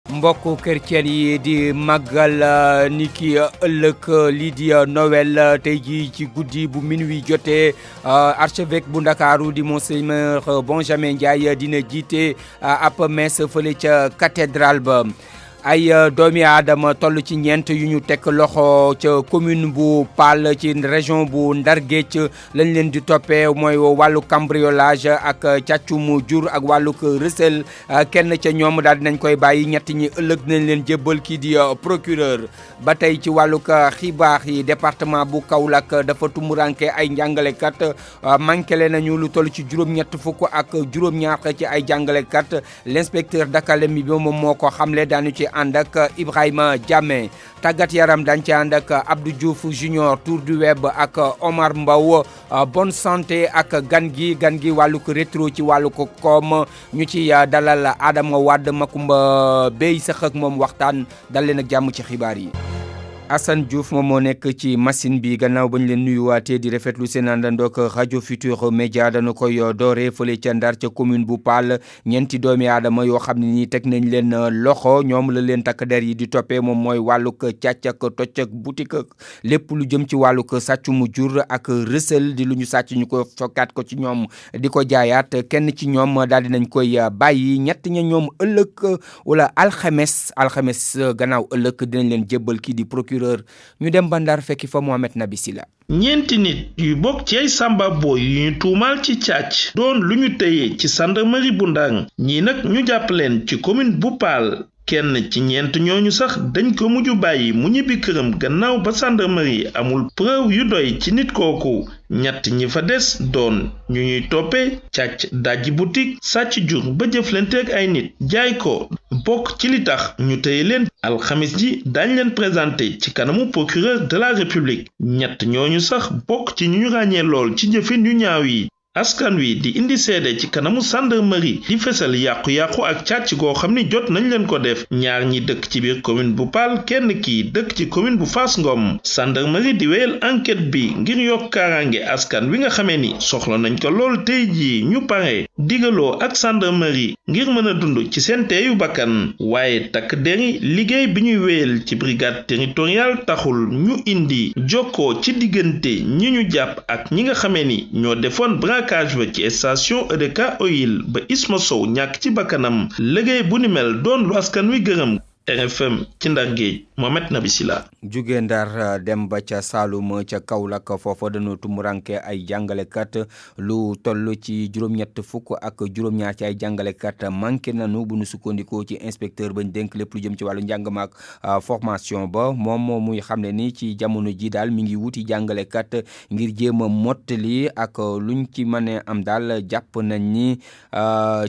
mbokku chrétien yi di màggal ni ki ëllëg lii di Noël tey jii ci guddi bu minuit jotee archevêque bu Ndakaaru di monseigneur Benjamin Ndiaye dina jiite ab messe fële ca cathédrale ba. ay doomi aadama toll ci ñeent yu ñu teg loxo ca commune bu Paal ci région bu Ndar Géej lañ leen di toppee mooy wàllu cambriolage ak càccum jur ak wàllu recel kenn ca ñoom daal dinañ koy bàyyi ñett ñi ëllëg nañ leen jébbal kii di procureur. ba tey ci wàllu xibaar yi département bu Kaolack dafa tumuranke ay njàngalekat manqué leen nañu lu toll ci juróom-ñett fukk ak juróom-ñaar ci ay jàngalekat l'inspecteur d'académie bi moom moo ko xamle daanu ci ànd ak Ibrahima Diamé. tàggat yaram dañ ci ànd ak Abdou Diouf Junior tour du web ak Omar Mbaw bonne santé ak gan gi wàllu ko rétro ci wàllu ko koom ñu ci dalal Adama Wade Makumba Bey sax ak moom waxtaan dal leen ak jàmm ci xibaar yi. Assane Diouf moom moo nekk ci machine bi gannaaw bañ leen nuyuwaatee di rafetlu seen àndandoog rajo Futur Média dana koy doore fële ca Ndar ca commune bu Paal ñeenti doomi aadama yoo xam ne nii teg nañ leen loxo ñoom la leen takk der yi di toppee moom mooy wàllug càcc ak tocc ak boutique ak lépp lu jëm ci wàllug sàcc mu jur ak recel di lu ñu sàcc ñu ko fokkaat ko ci ñoom di ko jaayaat kenn ci ñoom daal dinañ koy bàyyi ñett ña ñoom ëllëg wala alxames gannaaw ëllëg dinañ leen jébbal kii di procureur ñu dem ba Ndar fekki fa Mohamed Nabi Sila. ñeenti nit yu bokk ci ay samba boy yu ñu tuumaal ci càcc doon lu ñu tëye ci gendarmerie bu Ndar ñii nag ñu jàpp leen ci commune bu Paal kenn ci ñeent ñooñu sax dañ ko mujj bàyyi mu ñibbi këram gannaaw ba gendarmerie amul preuve yu doy ci nit kooku ñett ñi fa des doon ñu ñuy toppee càcc dajji boutique sàcc jur ba jëflante ak ay nit jaay ko bokk ci li tax ñu tëye leen alxamis ji dañ leen présenté ci kanamu procureur de la république ñett ñooñu sax bokk ci ñu ràññee lool ci jëfin yu ñaaw yi askan wi di indi seede ci kanamu gendarmerie di fesal yàqu-yàqu ak càcc goo xam ni jot nañ leen ko def ñaar ñi dëkk ci biir commune bu Paal kenn kii dëkk ci commune bu Fass Ngom gendarmerie di wéyal enquête bi ngir yokk kaaraange askan wi nga xamee ni soxla nañ ko lool tey jii ñu pare digaloo ak gendarmerie ngir mën a dund ci seen teeyu bakkan waaye takk deri liggéey bi ñuy wéyal ci brigade territoriale taxul ñu indi jokkoo ci diggante ñi ñu jàpp ak ñi nga xamee ni ñoo defoon braquage ba ci station EDK Oil ba Isma Sow ñàkk ci bakkanam liggéey bu ni mel doon lu askan wi gërëm. RFM ci Ndar Géej Mohamed Nabi Sila. jóge Ndar dem ba ca Saloum ca Kaolack foofa dañoo tumuranke ay jàngalekat lu toll ci juróom-ñett fukk ak juróom-ñaar ci ay jàngalekat manqué nanu bu nu sukkandikoo ci inspecteur bañ dénk lépp lu jëm ci wàllu njàng ma ak formation ba moom muy xam ne ni ci jamono ji daal mi ngi wuti jàngalekat ngir jéem a mottali ak luñ ci mën a am daal jàpp nañ ni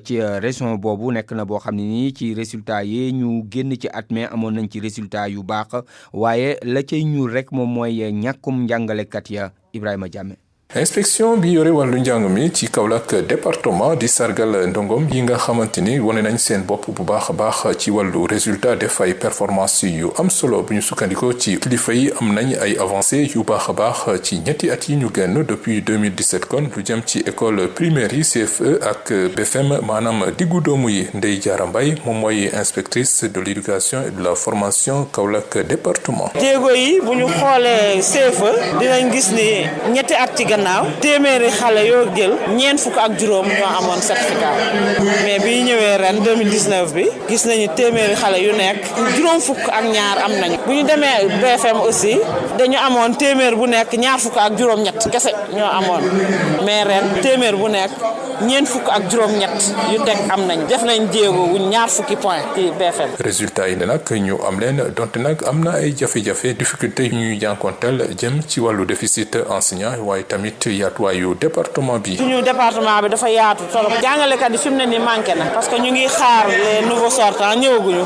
ci région boobu nekk na boo xam ne nii ci résultat yi ñu génn ci at mi amoon nañ ci résultat yu baax waaye la cay ñuul rek moom mooy ñàkkum njàngalekat ya Ibrahima Diamé. inspection bi yore wàllu njàng mi ci Kaolack département di sargal ndongom yi nga xamante ni wane nañ seen bopp bu baax a baax ci wàllu résultat def ay performance yu am solo bu ñu sukkandikoo ci kilifa yi am nañ ay avancé yu baax a baax ci ñetti at yi ñu génn depuis 2017 kon lu jëm ci école primaire yi CFE ak BFM maanaam diggu doomu yi Ndeye Diarra Mbaye moom mooy inspectrice de l'éducation et de la formation Kaolack département. jéego yi bu ñu xoolee CFE dinañ gis ni ñetti at ci gannaaw téeméeri xale yoo jël ñeent fukk ak juróom ñoo amoon certificat mais bi ñëwee ren 2019 bi gis nañu téeméeri xale yu nekk juróom fukk ak ñaar am nañu bu ñu demee BFM aussi dañu amoon téeméer bu nekk ñaar fukk ak juróom ñett kese ñoo amoon mais ren téeméer bu nekk ñeent fukk ak juróom ñett yu teg am nañ def nañ jéego wu ñaar fukki point ci BFM. résultat yi nag ñu am leen donte nag am na ay jafe-jafe difficulté yu ñuy jànkonteel jëm ci wàllu déficit enseignant waaye tamit yaatuwaayu département bi. suñu département bi dafa yaatu torop jàngalekat yi fi mu ne nii manqué na parce que ñu ngi xaar les nouveaux sortants ñëwaguñu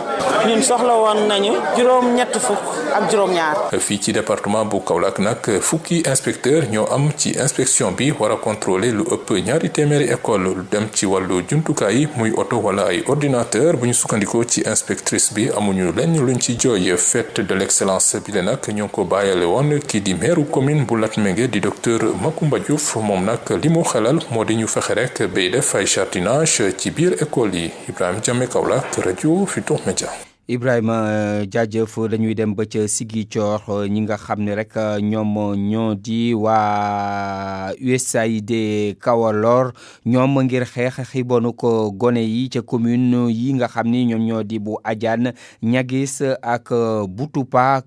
ñun soxla woon nañu juróom-ñett fukk ak juróom-ñaar. fii ci département bu Kaolack nag fukki inspecteur ñoo am ci inspection bi war a contrôler lu ëpp ñaari téeméeri école lu dem ci wàllu jumtukaay yi muy oto wala ay ordinateur bu ñu sukkandikoo ci inspectrice bi amuñu lenn luñ ci jooy fête de l'excellence bi la nag ñoo ko bàyyale woon kii di maire commune bu Latmingué di docteur Macoumba Diouf moom nag li mu xelal moo di ñu fexe rek bay def ay jardinage ci biir école yi Ibrahima Diamé Kaolack rajo Futurs Médias. Ibrahima jaajëf dañuy dem ba ca Ziguinchor ñi nga xam ne rek ñoom ñoo di waa USAID Kawalor ñoom ngir xeex xiibonu ko gone yi ca commune yi nga xam ni ñoom ñoo di bu Adiane Niaguis ak Boutoupa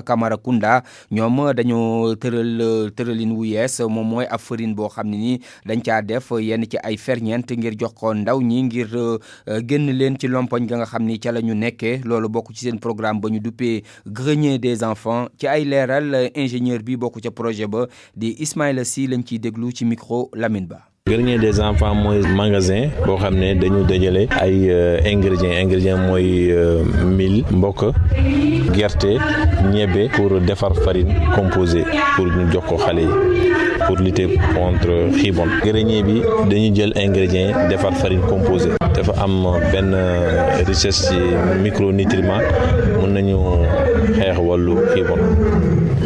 Camaracounda ñoom dañoo tëralin wu yees moom mooy ab farine boo xam ne ni dañ caa def yenn ci ay ferñeent ngir jox ko ndaw ñi ngir génn leen ci lompoñ ga nga xam ni ca la ñu nekkee loolu bokk ci seen programme ba ñu duppee grenier des enfants ci ay leeral ingénieur bi bokk ca projet ba di Ismaïla Sy lañ ciy déglu ci micro Lamine Ba. grenier des enfants mooy magasin boo xam ne dañu dajale ay ingrédients mooy mil mbokk gerte ñebe pour defar farine composée pour ñu jox ko xale yi pour lutter contre xiibon. grenier bi dañuy jël ingrédients defar farine composée dafa am benn richesse ci micronutriments mën nañu xeex wàllu xiibon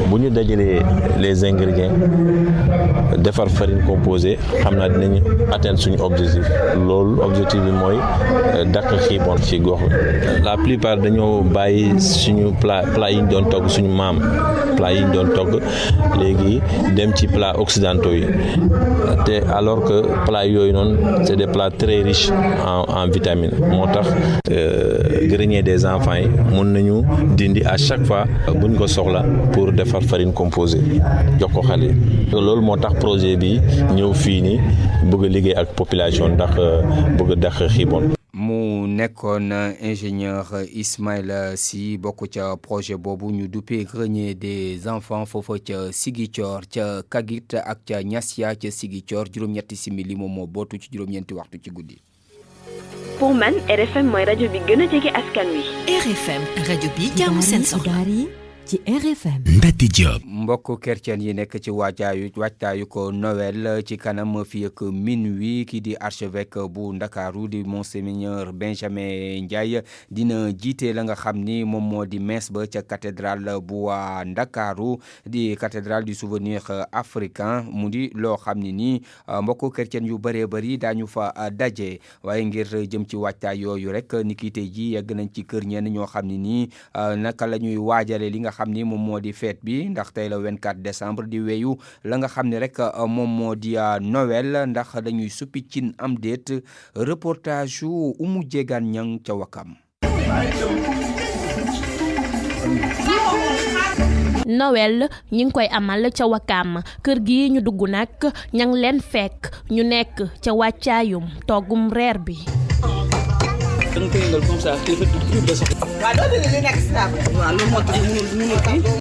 bu ñu dajalee les ingrédients defar farine composée xam naa dinañu atteindre suñu objectif loolu objectif bi mooy dàq xiibon ci gox la plupart dañoo bàyyi suñu plat yi ñu doon togg suñu maam plat yi ñu doon togg léegi dem ci plat occidentaux yi te alors que plat yooyu noonu c'est des plats très riches en vitamines moo tax grenier des enfants yi mën nañu dindi à chaque fois buñ ko soxla pour defar farine composée jox ko xale yi loolu moo tax projet bi ñëw fii nii bëgg a liggéey ak population ndax bëgg a dàq xiibon. mu nekkoon ingénieur Ismaïla Sy bokk ca projet boobu ñu duppee grenier des enfants foofa ca Ziguinchor ca Kagit ak ca Niassia ca Ziguinchor juróom-ñetti simili moom moo bootu ci juróom-ñeenti waxtu ci guddi. pour man RFM mooy rajo bi gën a jege askan wi. RFM rajo bi jaamu seen soxla ci RFM. Ndati Diop. mbokk chrétien yi nekk ci waajtaayu ko Noël ci kanam fii ak minuit kii di archevêque bu Ndakaaru di monseigneur Benjamin Ndiaye dina jiite la nga xam ni moom moo di messe ba ca cathédrale bu Ndakaaru di cathédrale du souvenir africain mu di loo xam ni nii mbokk chrétien yu bëree bëri daañu fa daje waaye ngir jëm ci waajtaay yooyu rek ni ki tey ji yegg nañ ci kër ñenn ñoo xam ni nii naka la ñuy waajale li nga xam ni moom moo di fête bi ndax tey la 24 décembre di weyu la nga xam ne rek moom moo di Noël ndax dañuy suppi cin am déet reportage yu Umu Jegaan Ñang ca Wakam. Noël ñi ngi koy amal ca Wakam kër gi ñu dugg nag ña ngi leen fekk ñu nekk ca wàccaayum toggum reer bi.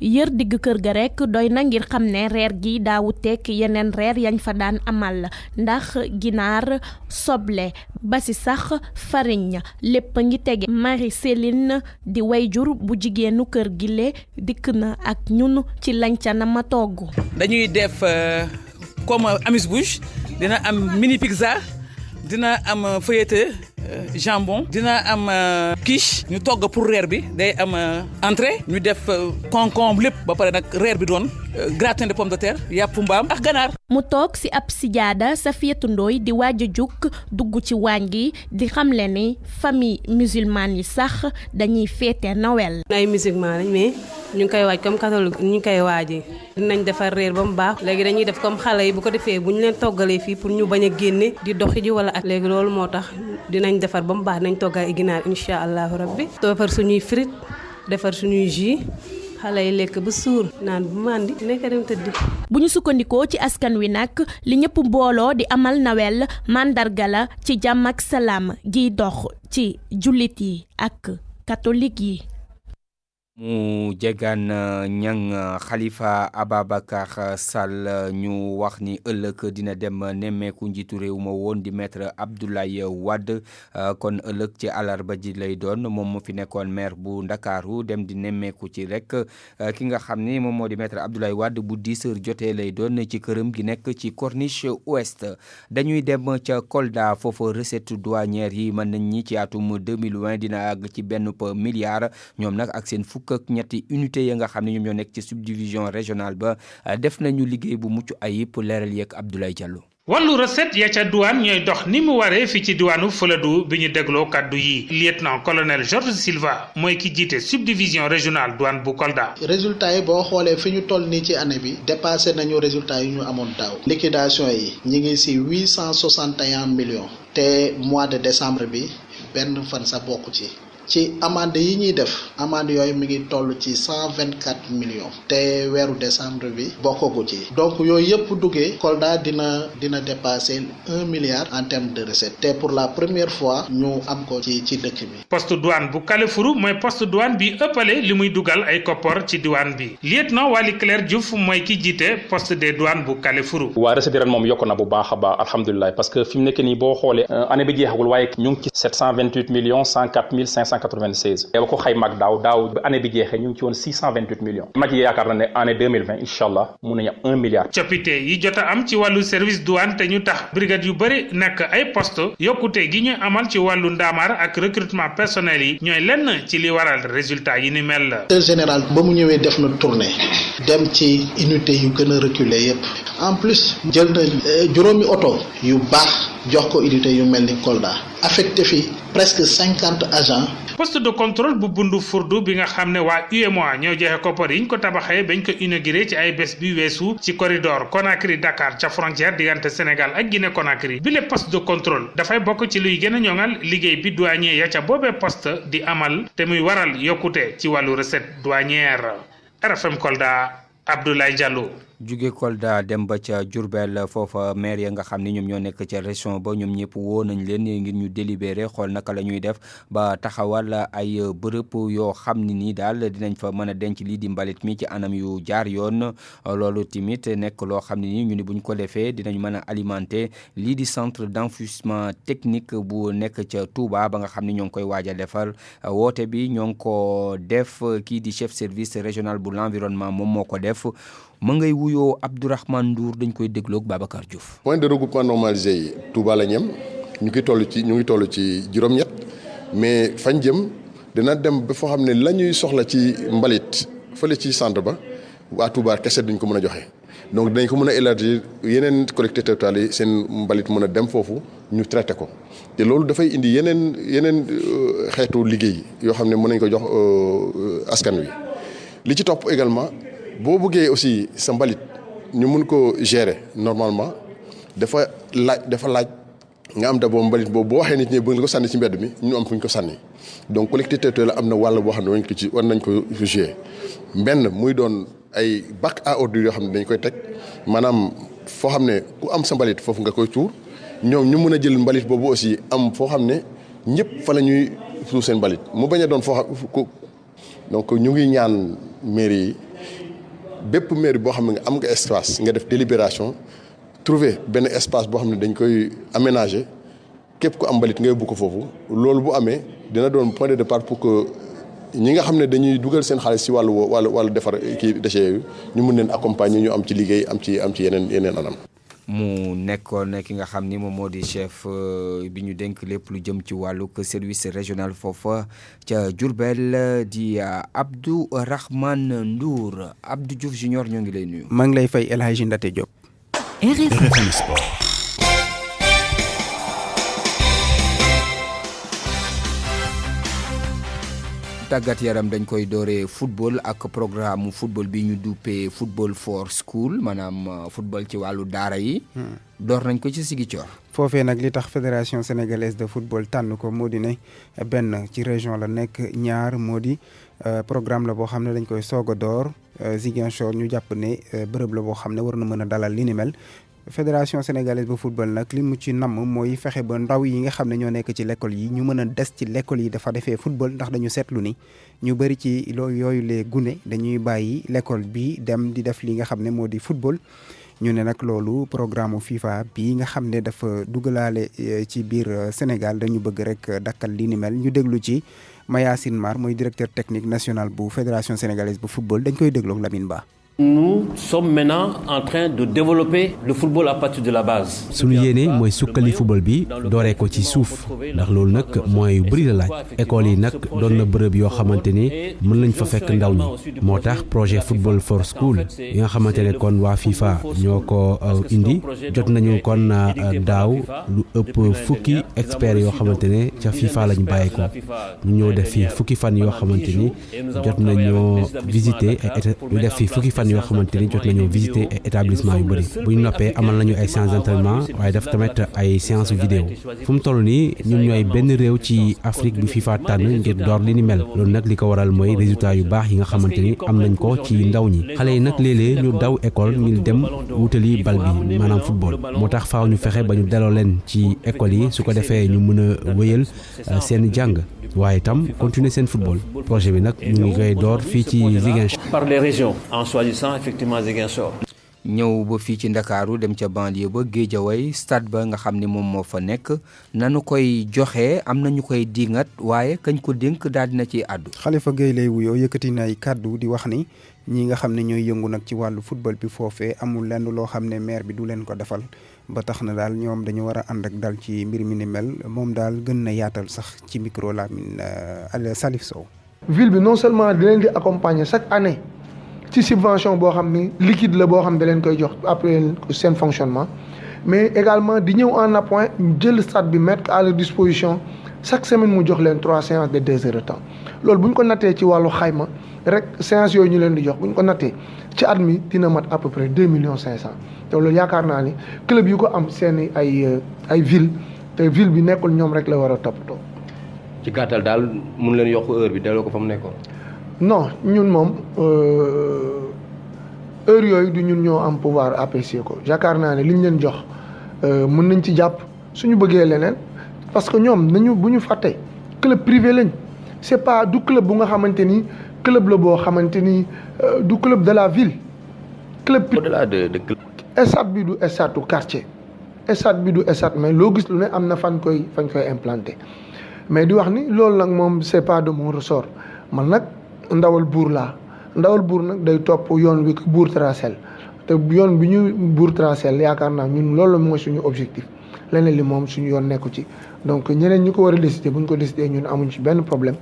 yër digg kër ga rek doy na ngir xam ne reer gi daawuteek yeneen reer yañ fa daan amal ndax ginaar soble ba si sax farine lépp a ngi tege. Marie Céline di wayjur bu jigéenu kër gi le dikk na ak ñun ci lañcana ma togg. dañuy def comme amuse-bouche dina am mini pizza dina am feuilleté jambon dina am quiche ñu togg pour reer bi day am entrée ñu def concombre lépp ba pare nag reer bi doon gratin de pomme de terre yàpp mbaam ak ganaar. mu toog si ab sijaada Safiatou Ndoye di waaj a jug dugg ci waañ gi di xamle ni famille musulmane yi sax dañuy féete Noël. ay musulman lañ mais ñu ngi koy waaj comme catholique ñu ngi koy waajee dinañ defar reer ba mu baax léegi dañuy def comme xale yi bu ko defee bu ñu leen toggalee fii pour ñu bañ a génne di doxi ji wala ak léegi loolu moo tax dinañ defar ba mu baax nañ toggal ay ginaar incha allahu rabbi defar suñuy frite defar suñuy jus xale yi lekk ba suur naan bu màndi nekk dem tëddi. bu ñu sukkandikoo ci askan wi nag li ñëpp mbooloo di amal Noël mandarga la ci jàmm ak salaam giy dox ci jullit yi ak catholique yi. mu jegaan ñang Khalifa Ababacar Sall ñu wax ni ëllëg dina dem nemmeeku njiitu réew ma woon di maître Abdoulaye Wade kon ëllëg ci àllarba ji lay doon moom mu fi nekkoon maire bu Ndakaaru dem di nemmeeku ci rek ki nga xam ni moom moo di maître Abdoulaye Wade bu 10 heures jotee lay doon ci këram gi nekk ci Corniche Ouest. dañuy dem ca Kolda foofu recette douanière yi mën nañ ñi ci atum 2020 dina àgg ci benn milliard ñoom nag ak seen fukk ak ñetti unité ya nga xam ne ñoom ñoo nekk ci subdivision régionale ba def nañu liggéey bu mucc ayib leeral yeeg Abdoulaye Diallo. wàllu recette ya ca douane ñooy dox ni mu waree fi ci diwaanu Fuladu bi ñu dégloo kaddu yi lieutenant colonel Georges Silva mooy ki jiite subdivision régionale douane bu Kolda. résultat yi boo xoolee fi ñu toll nii ci année bi dépassé nañu résultat yi ñu amoon daaw liquidation yi ñi ngi ci 861 millions te mois de décembre bi benn fan sa bokk ci amande yi ñuy def amande yooyu mi ngi toll ci 124 millions te weeru décembre bi bokkagu ci donc yooyu yëpp duggee Kolda dina dépasser 1 milliard en termes de recettes te pour la première fois ñu am ko ci dëkk bi. poste douane bu Kalefuru mooy poste douane bi ëppale li muy dugal ay koppor ci douane bi lieutenant Waly Claire Diouf mooy ki jiite poste des douanes bu Kalefuru. waa recette ren moom yokk na bu baax a baax alhamdulilah parce que fi mu nekk nii boo xoolee année bi jeexagul waaye ñu ngi ci 728 millions 104 596 ba ko xayma ak daaw ba année bi jeexee ñu ngi ci woon 628 millions ma ci yaakaar na ne année 2020 incha allah mun nañu am 1 milliard. coppite yi jot a am ci wàllu service douane te ñu tax brigade yu bëri nekk ay poste yokkute gi ñu amal ci wàllu ndaamaar ak recrutement personnel yi ñooy lenn ci li waral résultat yi ni mel. directeur général ba mu ñëwee def na tournée dem ci unité yu gën a reculé yépp en plus jël na juróomi oto yu baax jox ko unité yu mel ni Kolda affecté fi presque 50 agents. poste de contrôle bu bundu furdu bi nga xam ne waa UEMOA ñoo joxe koppar yi ñu ko tabaxee bañ ko inauguré ci ay bés bi weesu ci corridor Conakry Dakar ca frontière diggante Sénégal ak Guinée Conakry bi le poste de contrôle dafay bokk ci luy gën a ñoŋal liggéey bi douanier ya ca boobee poste di amal te muy waral yokkute ci wàllu recette douanière. RFM Kolda Abdoulaye Diallo. jóge Kolda dem ba ca Diourbel foofa maire ya nga xam ni ñoom ñoo nekk ca région ba ñoom ñëpp woo nañ leen ngir ñu délibéré xool naka la ñuy def ba taxawal ay bërëb yoo xam ne nii daal dinañ fa mën a denc lii di mbalit mi ci anam yu jaar yoon loolu tamit nekk loo xam ne nii ñu ni buñ ko defee dinañ mën a alimenter lii di centre d'enfouissement technique bu nekk ca Touba ba nga xam ne ñoo ngi koy waaj a defar woote bi ñoo ngi ko def kii di chef service régional bu l'environnement moom moo ko def ma ngay wuyoo Abdourahmane Ndour dañ koy dégloog Babacar Diouf. point de regroupement normalisé yi Touba la ñem ñu ngi toll ci juróom-ñett mais fañ jëm dina dem ba foo xam ne la ñuy soxla ci mbalit fële ci centre ba waa Touba kese duñ ko mën a joxe donc dinañ ko mën a élargir yeneen collectivités territoriales yi seen mbalit mën a dem foofu ñu traité ko te loolu dafay indi yeneen xeetu liggéey yoo xam ne mën nañ ko jox askan wi li ci topp également. boo bëggee aussi sa mbalit ñu mun ko gérer normalement dafa laaj nga am d'abord mbalit boobu boo waxee nit ñi bëgg nga ko sànni ci mbedd mi ñu am fu ñu ko sànni donc collectivité territoriale am na wàll boo xam ne war nañ ko jouer benn muy doon ay bac à ordures yoo xam ne dañ koy teg maanaam foo xam ne ku am sa mbalit foofu nga koy tuur ñoom ñu mën a jël mbalit boobu aussi am foo xam ne ñëpp fa la ñuy tuur seen mbalit mu bañ a doon foo xam donc ñu ngi ñaan mairie yi bépp mairie boo xam ne am nga espace nga def délibération trouver benn espace boo xam ne dañ koy aménager képp ku am mbalit nga yóbbu ko foofu loolu bu amee dina doon point de départ pour que ñi nga xam ne dañuy dugal seen xaalis ci wàllu defar kii déchets yooyu ñu mun leen accompagner ñu am ci liggéey am ci yeneen anam. mu nekkoon ki nga xam ni moom moo di chef bi ñu dénk lépp lu jëm ci wàllu service régional foofa ca Diourbel di Abdourahmane Ndour. Abdou Diouf Junior ñoo ngi lay nuyu. maa ngi lay fay El Hadji Ndate Diop. RFM Sport. tàggat yaram dañ koy dooree football ak programme football bi ñu duppee football for school maanaam football ci wàllu daara yi. door nañ ko ci Ziguinchor. foofee nag li tax fédération sénégalaise de football tànn ko moo di ne benn ci région la nekk ñaar moo di programme la boo xam ne dañ koy soog a door Ziguinchor ñu jàpp ne bërëb la boo xam ne war na mën a dalal li ni mel. fédération sénégalaise bu football nag li mu ci namm mooy fexe ba ndaw yi nga xam ne ñoo nekk ci l'école yi ñu mën a des ci l'école yi dafa defee football ndax dañu seetlu ni ñu bëri ci yooyu les gune dañuy bàyyi l'école bi dem di def li nga xam ne moo di football. ñu ne nag loolu programme FIFA bi nga xam ne dafa dugalaale ci biir Sénégal dañu bëgg rek dakkal li ni mel ñu déglu ci Mayacine Mar mooy directeur technique national bu fédération sénégalaise bu football dañ koy déglu ak Lamine Ba. Nous sommes maintenant en train de développer le football à partir de la base. Sunu yéene mooy sukkali football bi dooree ko ci suuf ndax loolu nag mooy yu bëri la laaj école yi nag doon na bërëb yoo xamante ni mën nañ fa fekk ndaw ñi moo tax projet football for school yi nga xamante ne kon waa FIFA ñoo ko indi jot nañu kon daaw lu ëpp fukki experts yoo xamante ne ca FIFA lañu bàyyi ko ñu ñëw def fi fukki fan yoo xamante ni jot nañoo visiter ñu def fi fukki fan yoo xamante ni jot nañoo visiter établissement yu bëri bu ñu noppee amal nañu ay séances d'entraînement waaye def tamit ay séances vidéo fu mu toll nii ñun ñooy benn réew ci Afrique bi FIFA tànn ngir door li ni mel loolu nag li ko waral mooy résultat yu baax yi nga xamante ni am nañ ko ci ndaw ñi xale yi nag léeg-léeg ñu daw école ngir dem wutali bal bi maanaam football moo tax faaw ñu fexe ba ñu delloo leen ci école yi su ko defee ñu mën a wéyal seen jàng waaye itam continuer seen football projet bi nag ñu ngi koy door fii ci Ziguinchor. Par les régions en choisissant effectivement Ziguinchor. ñëw ba fii ci Ndakaaru dem ca banlieue ba Guédiawaye stade ba nga xam ne moom moo fa nekk nanu koy joxe am na ñu koy dingat waaye kañ ko dénk daal dina ci àddu. Khalifa Gueye lay wuyoo yëkkati na ay kàddu di wax ni ñi nga xam ne ñooy yëngu nag ci wàllu football bi foofee amul lenn loo xam ne maire bi du leen ko defal ba tax na daal ñoom dañu war a ànd ak dal ci mbir mi ni mel moom daal gën na yaatal sax ci micro Lamine Salif Sow. ville bi non seulement di leen di accompagner chaque année ci subvention boo xam ne liquide la boo xam ne da leen koy jox après seen fonctionnement mais également di ñëw en appoint jël stade bi mettre à leur disposition chaque semaine mu jox leen 3 séances de 2 heures de temps loolu bu ñu ko nattee ci wàllu xayma rek séances yooyu ñu leen di jox bu ñu ko nattee ci at mi dina mat à peu près 2,5 millions te loolu yaakaar naa ni club yu ko am seen ay ville te ville bi nekkul ñoom rek la war a toppatoo. ci gàttal daal mun leen yokk heure bi delloo ko fa mu nekkoon. non ñun moom heure yooyu du ñun ñoo am pouvoir apprécier ko yaakaar naa ne li ñu leen jox mën nañ ci jàpp suñu bëggee leneen parce que ñoom nañu bu ñu fàtte club privé lañ c'est pas du club bu nga xamante ni club la boo xamante ni du club de la ville. club au-delà de stade bi du stade du quartier stade bi du stade mais loo gis lu ne am na fañ koy implanté mais di wax ni loolu nag moom c'est pas de mon ressort man nag ndawal buur laa ndawal buur nag day topp yoon wi ko buur tracel te yoon bi ñu buur tracel yaakaar naa ñun loolu mooy suñu objectif leneen li moom suñu yoon nekku ci donc ñeneen ñi ko war a décider bu ñu ko décider ñun amuñ ci benn problème.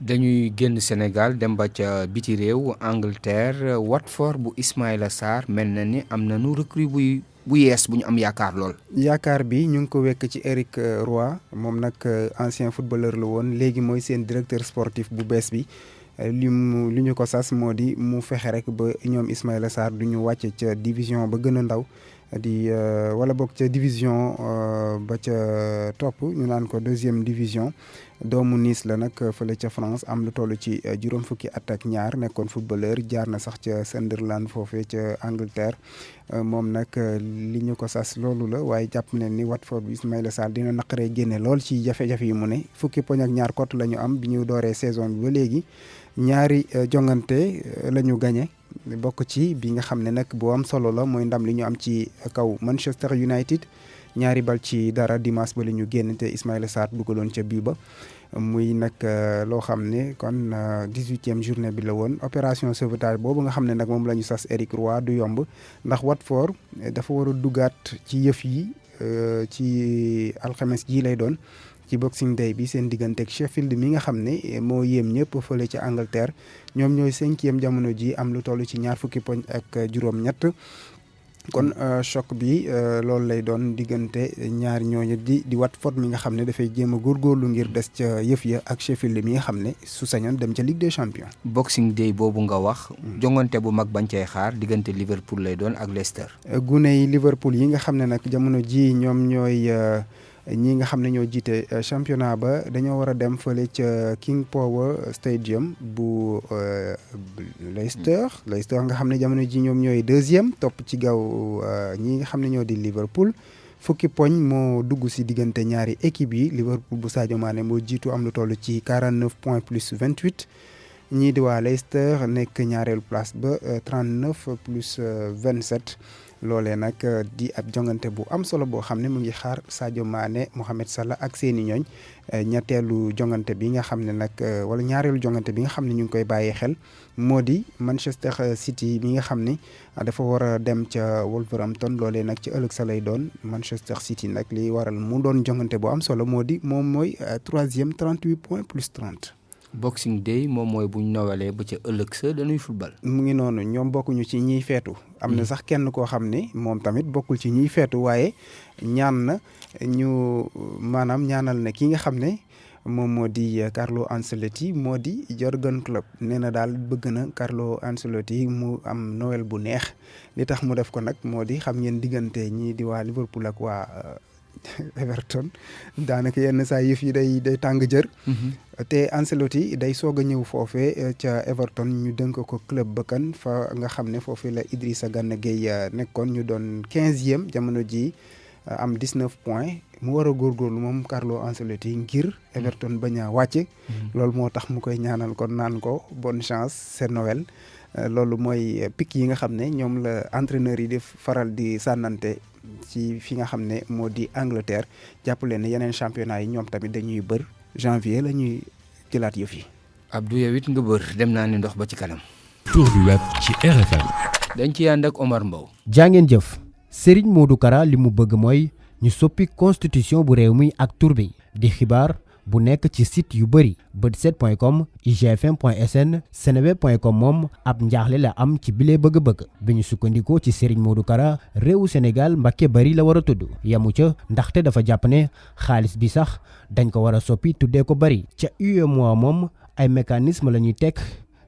dañuy génn Sénégal dem ba ca biti réew Angleterre Watford bu Ismaïla Sarr mel na ni am na nu recrue bu yees bu ñu am yaakaar lool. yaakaar bi ñu ngi ko wekk ci Eric Roy moom nag ancien footballeur la woon léegi mooy seen directeur sportif bu bees bi li ñu ko sas moo di mu fexe rek ba ñoom Ismaïla Sarr du ñu wàcce ca division ba gën a ndaw di wala boog ca division ba ca topp ñu naan ko 2e division doomu Nice la nag fële ca France am lu toll ci juróom fukki at ak ñaar nekkoon footballeur jaar na sax ca Sunderland foofee ca Angleterre moom nag li ñu ko sas loolu la waaye jàpp ne ni Watford bi Ismaïla Sarr dina naqaree génne lool ci jafe-jafe yi mu ne fukki poñ ak ñaar kot la ñu am bi ñu dooree saison bi ba léegi ñaari jongante la ñu gagné bokk ci bi nga xam ne nag bu am solo la mooy ndam li ñu am ci kaw Manchester United ñaari bal ci dara dimanche ba la ñu génn te Ismaïla Sarr dugaloon ca bii ba muy nag loo xam ne kon 18e journée bi la woon opération sauvetage boobu nga xam ne nag moom la ñu sas Eric Roy du yomb ndax Watford dafa war a duggaat ci yëf yi ci alxames ji lay doon ci Boxing Day bi seen digganteeg Sheffield mi nga xam ne moo yéem ñëpp fële ca Angleterre ñoom ñooy 5e jamono ji am lu toll ci ñaar fukki poñ ak juróom-ñett kon choc bi loolu lay doon diggante ñaari ñooñu di Watford mi nga xam ne dafay jéem a góorgóorlu ngir des ca yëf ya ak Sheffield mi nga xam ne su sañoon dem ca Ligue des Champions. Boxing Day boobu nga wax. jongante bu mag bañ cay xaar diggante Liverpool lay doon ak Leicester. gune yi Liverpool yi nga xam ne nag jamono ji ñoom ñooy. ñi nga xam ne ñoo jiite championnat ba dañoo war a dem fële ca King Power Stadium bu Leicester nga xam ne jamono ji ñoom ñooy 2e topp ci gaaw ñi nga xam ne ñoo di Liverpool fukki poñ moo dugg si diggante ñaari équipe yi Liverpool bu Sadio Mané moo jiitu am lu toll ci 49 points plus 28 ñii di waa Leicester nekk ñaareelu place ba 39 plus 27 loolee nag di ab jongante bu am solo boo xam ne mu ngi xaar Sadio Mané Mohamed Salah ak seeni ñooñ ñetteelu jongante bi nga xam ne nag wala ñaareelu jongante bi nga xam ne ñu ngi koy bàyyee xel moo di Manchester City mi nga xam ne dafa war a dem ca Wolverhampton loolee nag ci ëllëg sa lay doon Manchester City nag li waral mu doon jongante bu am solo moo di moom mooy 3e 38 points plus 30. Boxing Day moom mooy bu ñu nowalee ba ca ëllëg sa dañuy football. mu ngi noonu ñoom bokkuñu ci ñiy feetu. am na sax kenn koo xam ne moom tamit bokkul ci ñiy feetu waaye ñaan na ñu maanaam ñaanal na ki nga xam ne moom moo di Carlo Ancelotti moo di Jürgen Klopp nee na daal bëgg na Carlo Ancelotti mu am Noël bu neex li tax mu def ko nag moo di xam ngeen diggante ñii di waa Liverpool ak waa Everton daanaka yenn saa yëf yi day tàng jër. te Ancelotti day soog a ñëw foofee ca Everton ñu dënk ko club bëkkan fa nga xam ne foofee la Idrissa Gana Gueye nekkoon ñu doon 15e jamono ji am 19 points mu war a góorgóorlu moom Carlo Ancelotti ngir Everton bañ a wàcc. loolu moo tax mu koy ñaanal kon naan ko bonne chance c'est Noël. loolu mooy pic yi nga xam ne ñoom la entraîneur yi di faral di sànnante ci fi nga xam ne moo di Angleterre jàpp leen ne yeneen championnat yi ñoom tamit dañuy bër janvier la ñuy jëlaat yëf yi. Abdou yow it nga bër dem naa ni ndox ba ci kanam. tour du web ci RFM. dañ ci ànd ak Omar Mbow. jàngeen jëf Serigne Modou Kara li mu bëgg mooy ñu soppi constitution bu réew mi ak tur bi di xibaar bu nekk ci site yu bëri bët7.com igfm.sn seneweb.com moom ab njaaxle la am ci bile bëgg-bëgg bi ñu sukkandikoo ci Serigne Modou Kara réewu Sénégal Mbàkke bari la war a tudd yamu ca ndaxte dafa jàpp ne xaalis bi sax dañ ko war a soppi tuddee ko bari ca UEMOA moom ay mécanisme la ñuy teg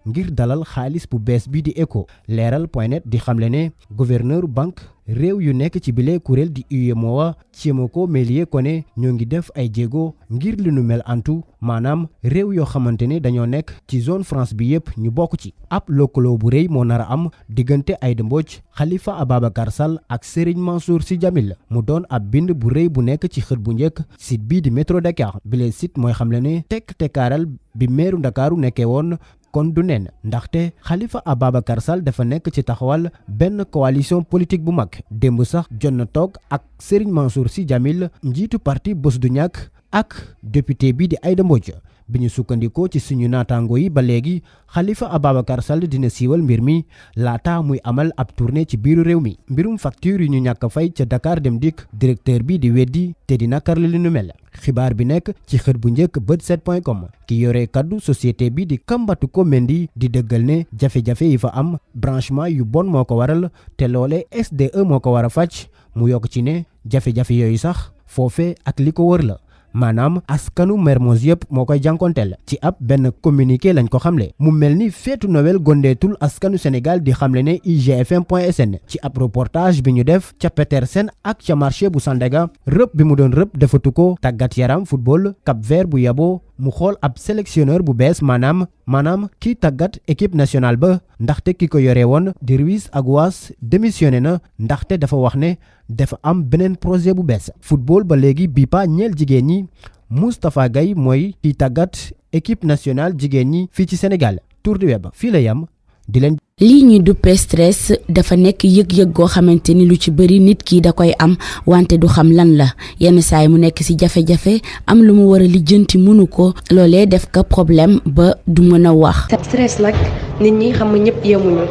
ngir dalal xaalis bu bees bi di ECO leeral.net di xamle ne gouverneur banque réew yu nekk ci bile kuréel di UEMOA Thiemoko Melie Koné ñoo ngi def ay jéego ngir li nu mel antu maanaam réew yoo xamante ne dañoo nekk ci zone France bi yépp ñu bokk ci ab lëkkaloo bu rëy moo nar a am diggante Aïda Mbodj Khalifa Ababacar Sall ak Serigne Mansour Sy Djamil mu doon ab bind bu rëy bu nekk ci xët bu njëkk site bii di Métro Dakar bile site mooy xamle ne tekkaaral bi meeru Ndakaaru nekkee woon kon du nen ndaxte Khalifa Ababacar Sall dafa nekk ci taxawal benn coalition politique bu mag démb sax jot na toog ak Serigne Mansour Sy Djamil njiitu parti Bës du Ñakk ak député bi di Aïda Mbodj bi ñu sukkandikoo ci suñu naataango yi ba léegi Khalifa Ababacar Sall dina siiwal mbir mi laata muy amal ab tournée ci biiru réew mi mbirum facture yi ñu ñàkk fay ca Dakar Dem Dikk directeur bi di weddi te di nakarlu li nu mel xibaar bi nekk ci xët bu njëkk bët7.com ki yore kaddu société bi di Kambatu ko Mendy di dëggal ne jafe-jafe yi fa am branchement yu bon moo ko waral te loole SDE moo ko war a faj mu yokk ci ne jafe-jafe yooyu sax foofe ak li ko wër la maanaam askanu Mermoz yëpp moo koy jànkonteel ci ab benn communiqué lañ ko xamle mu mel ni feetu Noël gondeetul askanu Sénégal di xamle ne igfm.sn ci ab reportage bi ñu def ca Petersen ak ca marché bu Sandaga rëbb bi mu doon rëbb defatu ko tàggat yaram football Cap Vert bu yaboo mu xool ab sélectionneur bu bees maanaam kii tàggat équipe nationale ba ndaxte ki ko yore woon di Ruiz Aguas démissionné na ndaxte dafa wax ne dafa am beneen projet bu bees football ba léegi bii pa ñeel jigéen ñi Moustapha Gaye mooy kii tàggat équipe nationale jigéen ñi fii ci Sénégal tour du web fii la yam di leen lii ñuy duppee stress dafa nekk yëg-yëg goo xamante ni lu ci bëri nit ki da koy am wante du xam lan la yenn saay mu nekk ci jafe-jafe am lu mu war a lijjanti mënu ko loolee def ko problème ba du mën a wax. stress nag nit ñi xam nga ñëpp yemuñu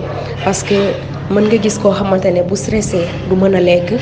parce que mën nga gis koo xamante ne bu stressé du mën a lekk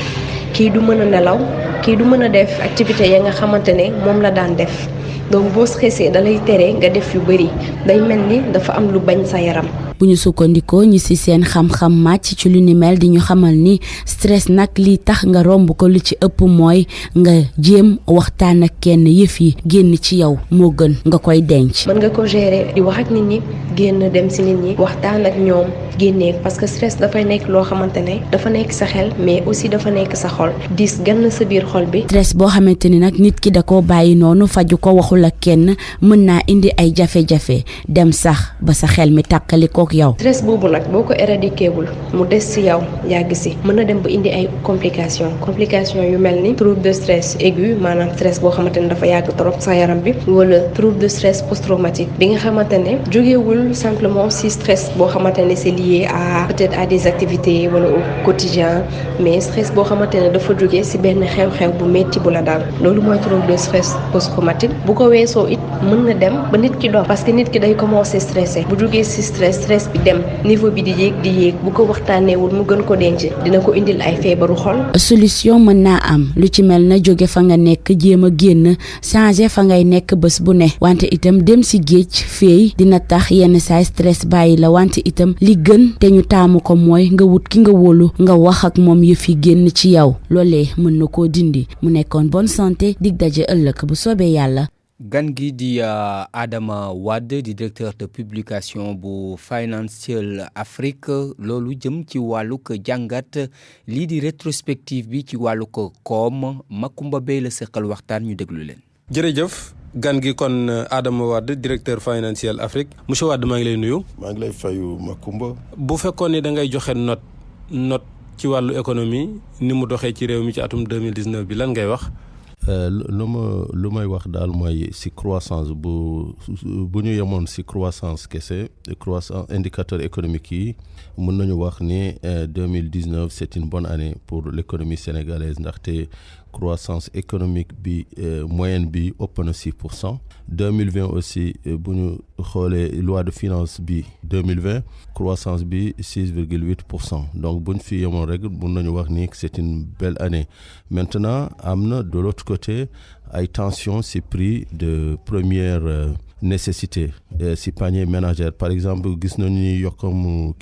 kii du mën a nelaw kii du mën a def activité ya nga xamante ne moom la daan def donc boo stressé da lay tere nga def yu bëri day mel ni dafa am lu bañ sa yaram. bu ñu sukkandikoo ñi ci seen xam-xam màcc ci lu ni mel di ñu xamal ni stress nag li tax nga romb ko lu ci ëpp mooy nga jéem waxtaan ak kenn yëf yi génn ci yow moo gën nga koy denc. mën nga ko gérer di wax ak nit ñi génn dem ci nit ñi waxtaan ak ñoom génnee parce que stress dafay nekk loo xamante ne dafa nekk sa xel mais aussi dafa nekk sa xol dis gann sa biir xol bi. stress boo xamante ni nag nit ki da koo bàyyi noonu faju ko waxul ak kenn mën naa indi ay jafe-jafe dem sax ba sa xel mi tàkkali kook ak yow. stress boobu nag boo ko éradiqué wul mu des ci yow yàgg ci mën na dem ba indi ay complications yu mel ni trouble de stress aigu maanaam stress boo xamante ne dafa yàgg trop sa yaram bi wala trouble de stress post-traumatique bi nga xamante ne jógewul simplement ci stress boo xamante ne c'est lié à peut-être à des activités wala au quotidien mais stress boo xamante ne dafa jóge ci benn xew-xew bu metti bu la daal loolu mooy trouble de stress post-traumatique bu ko weesoo it mën na dem ba nit ki dox parce que nit ki day commencer stressé bu jógee ci stress bi dem niveau bi di yéeg bu ko waxtaaneewul mu gën ko denc dina ko indil ay feebaru xol. solution mën naa am lu ci mel na jóge fa nga nekk jéem a génn changer fa ngay nekk bés bu ne wante itam dem ci géej féey dina tax yenn saay stress bàyyi la wante itam li gën te ñu taamu ko mooy nga wut ki nga wóolu nga wax ak moom yëf yi génn ci yow loolee mën na koo dindi mu nekkoon bonne santé dig daje ëllëg bu soobee yàlla. gan gi di Adama Wade di directeur de publication bu Financial Afrique loolu jëm ci wàllug jàngat lii di rétrospective bi ci wàllug koom Makumba Bey la seqal waxtaan ñu déglu leen. jërëjëf gan gi kon Adama Wade directeur Financial Afrique monsieur Wade maa ngi lay nuyu. maa ngi lay fayu Makumba. bu fekkoon ne da ngay joxe note ci wàllu économie ni mu doxee ci réew mi ci atum 2019 bi lan ngay wax. lu may wax daal mooy si croissance bu ñu yemoon si croissance kese croissance indicateur économique yi mën nañu wax ni 2019 c'est une bonne année pour l'économie sénégalaise ndaxte croissance économique bi moyenne bi ëpp na 6%. 2020 aussi bu ñu xoolee loi de finance bi 2020 croissance bi 6,8%. donc bu ñu fi yemoon rek mën nañu wax ni c'est une belle année. Maintenant am na de l'autre côté ay tensions ci prix de première nécessité ci panier ménagère par exemple gis nañu ni yokkum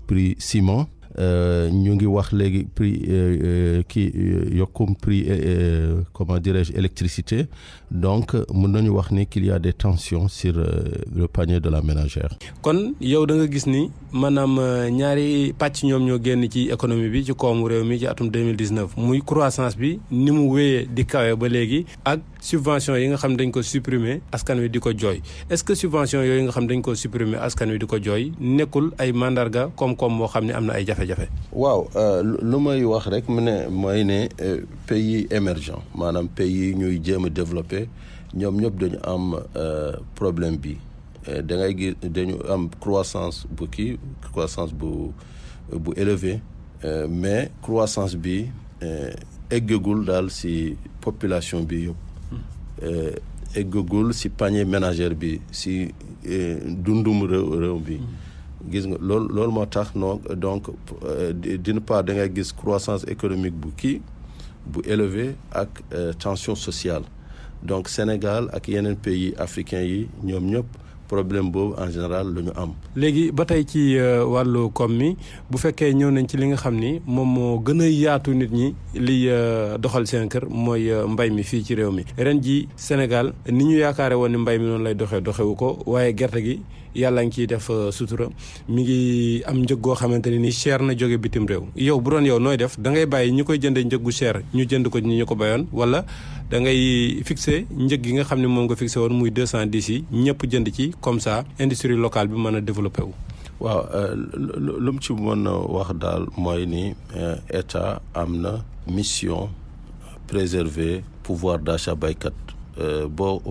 prix ciment. ñu ngi wax léegi prix yokkum prix comment dirais-je électricité donc mën nañu wax ni qu'il y a des tensions sur le panier de la ménagère. kon yow da nga gis ni maanaam ñaari pàcc ñoom ñoo génn ci économie bi ci koomu réew mi ci atum 2019 muy croissance bi ni mu wéyee di kawe ba léegi ak subvention yi nga xam dañ ko supprimer askan wi di ko jooy est-ce que subvention yooyu nga xam dañ ko supprimer askan wi di ko jooy nekkul ay mandarga koom-koom moo xam ne am na ay jafe-jafe. waaw lu may wax rek mu ne mooy ne pays émergents maanaam pays yi ñuy jéem a développer ñoom ñëpp dañu am problème bi da ngay gis dañu am croissance bu élevée mais croissance bi eggagul daal ci population bi yëpp eggagul ci panier ménagère bi ci dundum réew bi. gis nga loolu moo tax donc d'une part da ngay gis croissance économique bu élevé ak tension sociale donc Sénégal ak yeneen pays africains yi ñoom ñëpp problème boobu en général la ñu am. léegi ba tey ci wàllu koom mi bu fekkee ñëw nañ ci li nga xam ni moom moo gën a yaatu nit ñi liy doxal seen kër mooy mbay mi fii ci réew mi ren ji Sénégal ni ñu yaakaare woon ni mbay mi noonu lay doxewu ko waaye gerte gi yàlla ngi ciy def sutura mi ngi am njëg goo xamante ne ni cher na jóge bitim réew yow bu doon yow nooy def da ngay bàyyi ñi koy jëndee njëg gu cher ñu jënd ko ñi ñu ko bayoon wala da ngay fixé njëg gi nga xam ne moom nga fixé woon muy 210 yi ñëpp jënd ci comme ça industrie locale bi mën a développé wu. waaw lu mu ci mën a wax daal mooy ni état am na mission préserver pouvoir d'achat baykat boo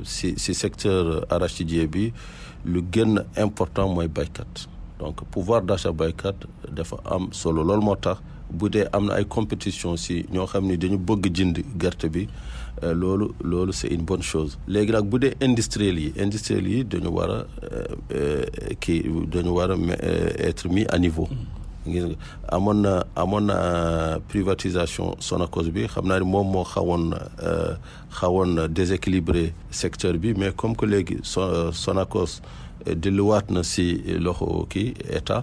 si secteur arachidier bi. lu gën important mooy baykat donc pouvoir d'achat baykat dafa am solo loolu moo tax bu dee am na ay compétition si ñoo xam ni dañu bëgg jënd gerte bi loolu c'est une bonne chose léegi nag bu dee industriels yi dañu war a être mis à niveau. gis nga amoon na privatisation Sonacos bi xam naa ni moom moo xawoon déséquilibré secteur bi mais comme que léegi Sonacos delluwaat na si loxo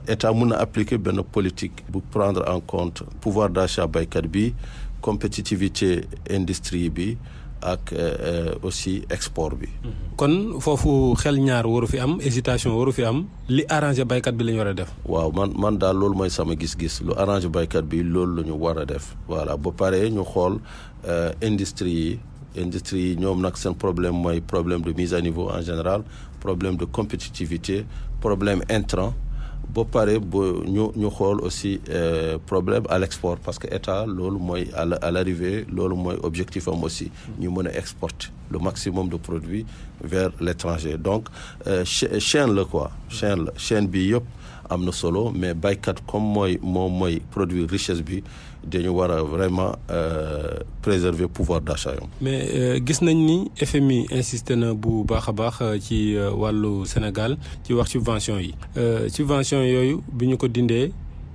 état mun na appliquer benn politique bu prendre en compte pouvoir d'achat baykat bi compétitivité industrie bi ak aussi export bi. kon foofu xel ñaar waru fi am hésitation waru fi am li arrangé baykat bi la ñu war a def. waaw man daal loolu mooy sama gis-gis lu arrangé baykat bi loolu la ñu war a def voilà ba pare ñu xool industrie yi ñoom nag seen problème mooy problème de mise à niveau en général problème de compétitivité problème intrant ba pare ñu xool aussi problème à l'export parce que état loolu mooy à l'arrivée loolu mooy objectif am aussi ñu mën a exporter le maximum de produits vers l'étranger donc chaîne la quoi chaîne bi yëpp am na solo mais baykat comme moom mooy produire richesse bi dañu war a vraiment préserver pouvoir d'achat yam mais gis nañ ni FMI insisté na bu baax a baax ci wàllu Sénégal ci wax subvention yi subvention yooyu bi ñu ko dindee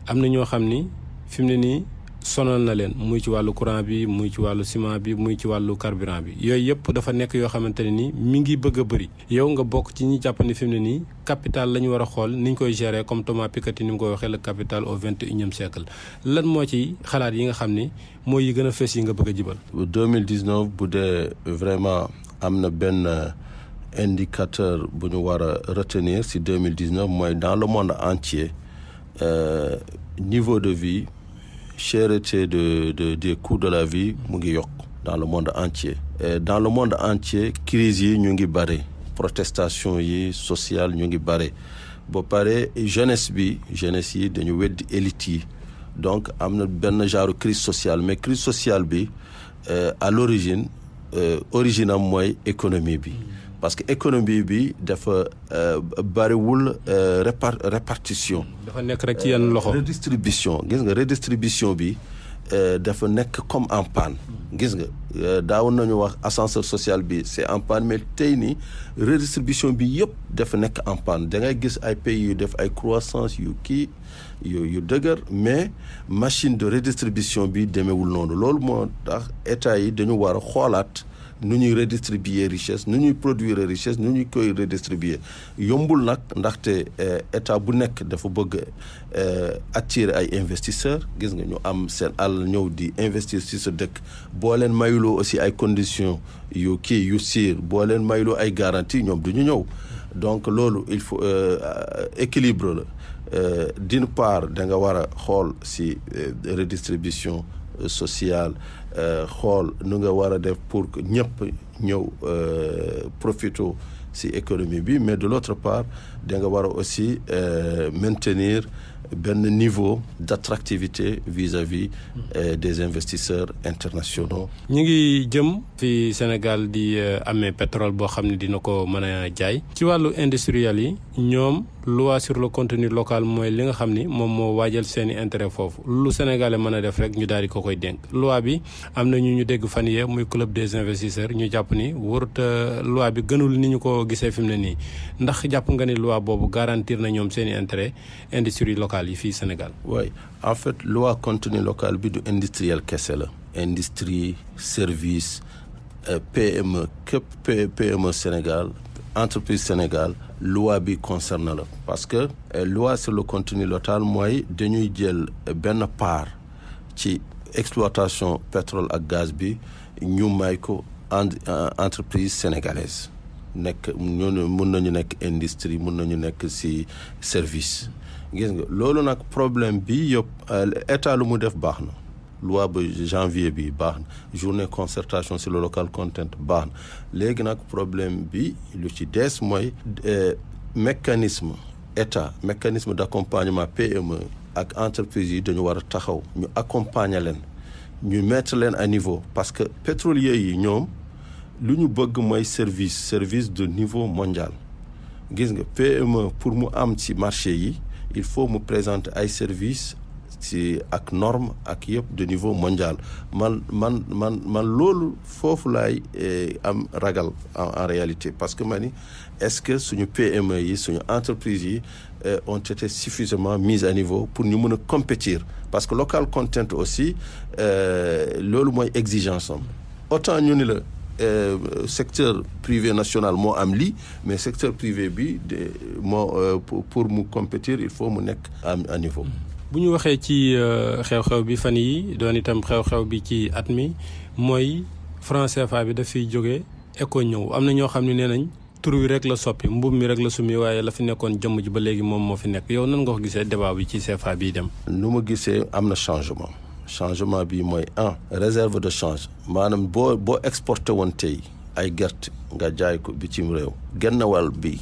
am na ñoo xam ni fi mu ne nii sonal na leen muy ci wàllu courant bi muy ci wàllu ciment bi muy ci wàllu carburant bi yooyu yëpp dafa nekk yoo xamante ne ni mi ngi bëgg a bëri yow nga bokk ci ñi jàpp ni fi mu ne nii capital la ñu war a xool ni ñu koy gérer comme Thomas Piketty ni mu ko waxee le capital au 21e siècle lan moo ci xalaat yi nga xam ni mooy yi gën a fës yi nga bëgg a jibal 2019 bu dee vraiment am na benn indicateur bu ñu war a retenir si 2019 mooy dans le monde entier niveau de vie cherté des coûts de la vie mu ngi yokk dans le monde entier dans le monde entier crise yi ñu ngi bare protestation yi sociale ñu ngi bare ba pare jeunesse yi dañu weddi élite yi donc am na benn genre crise sociale mais crise sociale bi à l'origine origine am mooy économie bi parce que économie bi dafa bariwul répartition. dafa nekk rek ci yenn loxo. redistribution gis nga redistribution bi dafa nekk comme en panne. gis nga daawoon nañu wax ascenseur social bi c'est en panne mais tey nii redistribution bi yëpp dafa nekk en panne da ngay gis ay pays yu def ay croissance yu dëgër mais machine de redistribution bi demeewul noonu loolu moo tax état yi dañu war a xoolaat. nu ñuy redistribuer richesse nu ñuy produire richesse nu ñuy koy redistribuer yombul nag ndaxte état bu nekk dafa bëgg attirer ay investisseurs gis nga ñu am seen àll ñëw di investir ci sa dëkk boo leen mayuloo aussi ay conditions yu siir boo leen mayuloo ay garanties ñoom du ñu ñëw donc loolu il faut équilibre la d'une part da nga war a xool ci redistribution sociale xool nu nga war a def pour que ñëpp ñëw profito ci économie bi mais de l'autre part da nga war a aussi maintenir benn niveau d'attractivité vis-à-vis des investisseurs internationaux. ñu ngi jëm fi Sénégal di amee pétrole boo xam ne dina ko mën a jaay ci wàllu industriel yi ñoom loi sur le contenu local mooy li nga xam ni moom moo waajal seeni intérêt foofu lu sénégalais mën a def rek ñu daal di ko koy dénk loi bi am na ñu dégg fan yee muy club des investisseurs ñu jàpp ni warut loi bi gënul ni ñu ko gisee fi mu ne nii ndax jàpp nga ni loi boobu garantir na ñoom seeni intérêt industrie locale yi fii Sénégal. oui en fait loi contenu local bi du industriel kese la industrie service PME képp PME Sénégal entreprise Sénégal loi bi concerne la parce que loi sur le contenu local mooy dañuy jël benn part ci exploitation pétrole ak gaz bi ñu may ko entreprise sénégalaise nekk mun nañu nekk industrie mun nañu nekk ci service gis nga loolu nag problème bi yëpp état lu mu def baax na loi ba janvier bi baax na journée concertation sur le local content baax na léegi nag problème bi lu ci des mooy mécanisme d'accompagnement PME ak entreprise yi dañu war a taxaw ñu accompagner leen ñu mettre leen à niveau parce que pétroliers yi ñoom lu ñu bëgg mooy service de niveau mondial gis nga PME pour mu am ci marché yi il faut mu présenter ay services ci ak norme ak yëpp de niveau mondial man loolu foofu laay am ragal en réalité parce que ma ni est-ce que suñu PME yi suñu entreprises yi ont été suffisamment mises à niveau pour ñu mën a compétir parce que local content aussi loolu mooy exigence am autant ñu ni la secteur privé national moo am lii mais secteur privé bi pour mu compétir il faut mu nekk à niveau. bu ñu waxee ci xew-xew bi fan yi doon itam xew-xew bi ci at mi mooy franc CFA bi daf fiy jógee ECO ñëw am na ñoo xam ne nee nañ tur wi rek la soppi mbub mi rek la summi waaye la fi nekkoon jëmm ji ba léegi moom moo fi nekk yow nan nga ko gisee débat bi ci CFA bii dem. nu ma gisee am na changement bi mooy réserve de change maanaam boo exporté woon tey ay gerte nga jaay ko bitim réew genn wàll bi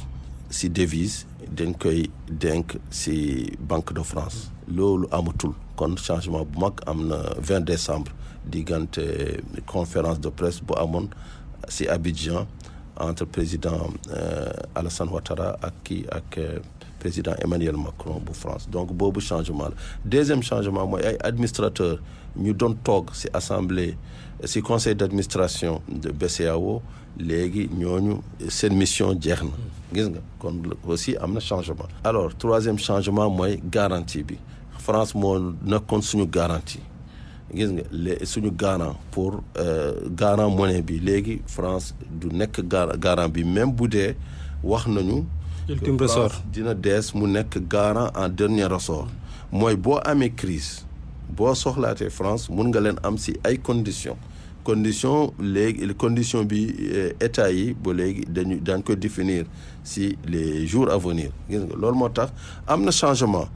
ci devise dañ koy dénk ci Banque de France loolu amatul kon changement bu mag am na 20 décembre diggante conférence de presse bu amoon ci Abidjan entre président Alassane Ouattara ak président Emmanuel Macron bu France donc boobu changement la deuxième changement mooy ay administrateurs ñu doon toog ci assemblée ci conseil d'administration de BCEAO léegi ñooñu seen mission jeex na gis nga kon aussi am na changement. alors troisième changement mooy garantie bi France moo nekkoon suñu garantie gis nga suñu garant pour garant monnaie bi léegi France du nekk garant bi même bu dee wax nañu. ultime ressort dina dees mu nekk garant en dernier ressort mooy boo amee crise boo soxlaatee France mun nga leen am ci ay conditions léegi condition bi état yi ba léegi daañ ko définir ci les jours à venir gis nga loolu moo tax am na changement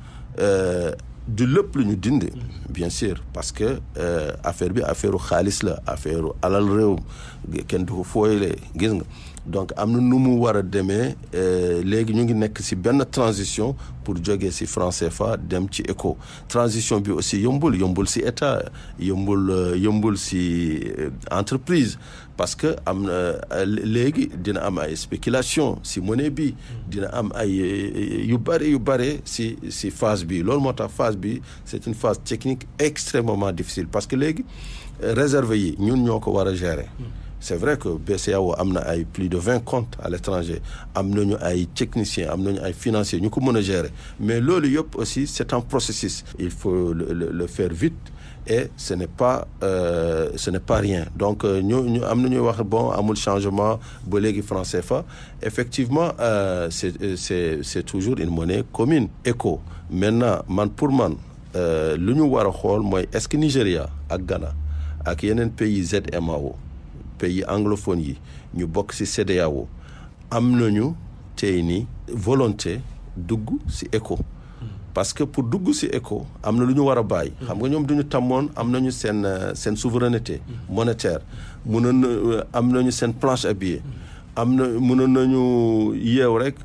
du lépp lu ñu dindi bien sûr parce que affaire bi affaire xaalis la affaire alal réew kenn du ko fooyle gis nga donc am na nu mu war a demee léegi ñu ngi nekk ci benn transition pour jógee ci franc CFA dem ci éco transition bi aussi yombul ci état yombul ci entreprise parce que am na léegi dina am ay spéculation ci monnaie bi dina am ay yu bare ci phase bi loolu moo tax phase bi c'est une phase technique extrêmement difficile parce que léegi réserve yi ñun ñoo ko war a gérer. C'est vrai que BCEAO am na ay plus de 20 comptes à l'étranger am nañu ay techniciens am nañu ay financiers ñu ko mën a gérer mais loolu yëpp aussi c'est un processus. Il faut le faire vite et ce n'est pas rien donc ñu am na ñuy wax bon amul changement ba léegi franc CFA effectivement c'est toujours une monnaie commune éco maintenant pour man lu ñu war a xool mooy est-ce que Nigeria ak Ghana ak yeneen pays ZMAO pays anglophones yi ñu bokk ci CEDEAO am nañu tey ni volonté dugg ci ECO parce que pour dugg ci ECO am na lu ñu war a bàyyi xam nga ñoom duñu tàmmoon am nañu seen souveraineté monétaire am nañu seen planche à billets mënoon nañu yeew rek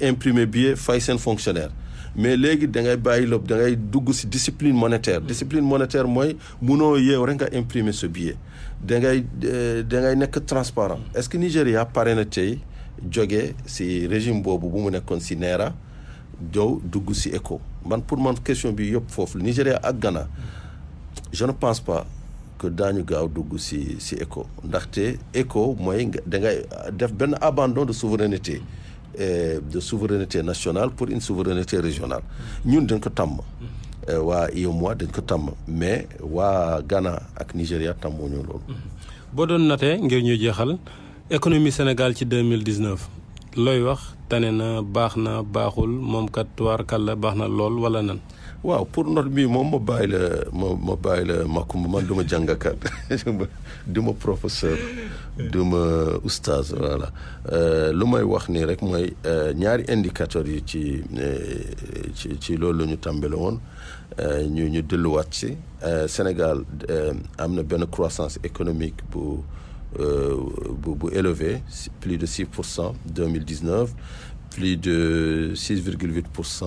imprimer billet fay seen fonctionnaire mais léegi da ngay bàyyi lépp da ngay dugg ci discipline monétaire mooy mënoo yeew rek nga imprimer ce billet da ngay nekk transparent est-ce que Nigeria pare na tey jógee ci régime boobu bu mu nekkoon ci Naira dugg ci ECO pour man question bi yëpp foofu Nigeria ak Ghana je ne pense pas que daañu gaaw dugg ci ECO ndaxte ECO mooy da ngay def benn abandon de souveraineté nationale pour une souveraineté régionale ñun dañ ko tàmm waa UEMOA dañ ko tàmm mais waa Ghana ak Nigéria tàmmuñu loolu. boo doon natee ngir ñu jeexal économie Sénégal ci 2019 looy wax tane na baax na baaxul moom kat tubaarkàlla baax na lool wala nan. waaw pour note bi moom ma bàyyi la Makumba man du ma jàngakat du ma professeur du ma oustaz voilà lu may wax nii rek mooy ñaari indicateurs yi ci loolu la ñu tàmbale woon ñu delluwaat ci Sénégal am na benn croissance économique bu élevé plus de 6% 2019 plus de 6,8%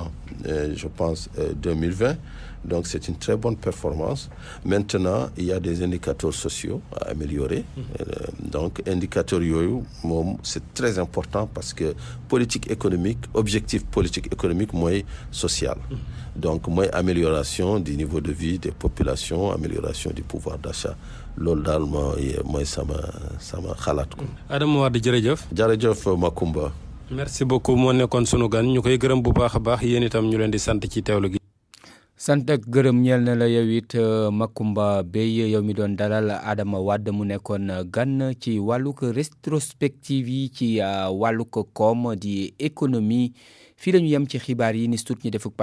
je pense 2020 donc c'est une très bonne performance maintenant il y a des indicateurs sociaux à améliorer donc indicateurs yooyu moom c'est très important parce que objectif politique économique mooy social donc mooy amélioration du niveau de vie des populations amélioration du pouvoir d'achat loolu daal mooy sama xalaat ko. Adama Wade jërëjëf Makumba. merci beaucoup moo nekkoon sunu gan ñu koy gërëm bu baax a baax yéen itam ñu leen di sant ci teewlu gi. sant ak gërëm ñeel na la yow it Makumba Beye yow mi doon dalal Adama Wade mu nekkoon gan ci wàllug rétrospective yi ci wàllug koom di économie fii la ñu yem ci xibaar yi ni sut ñu defuk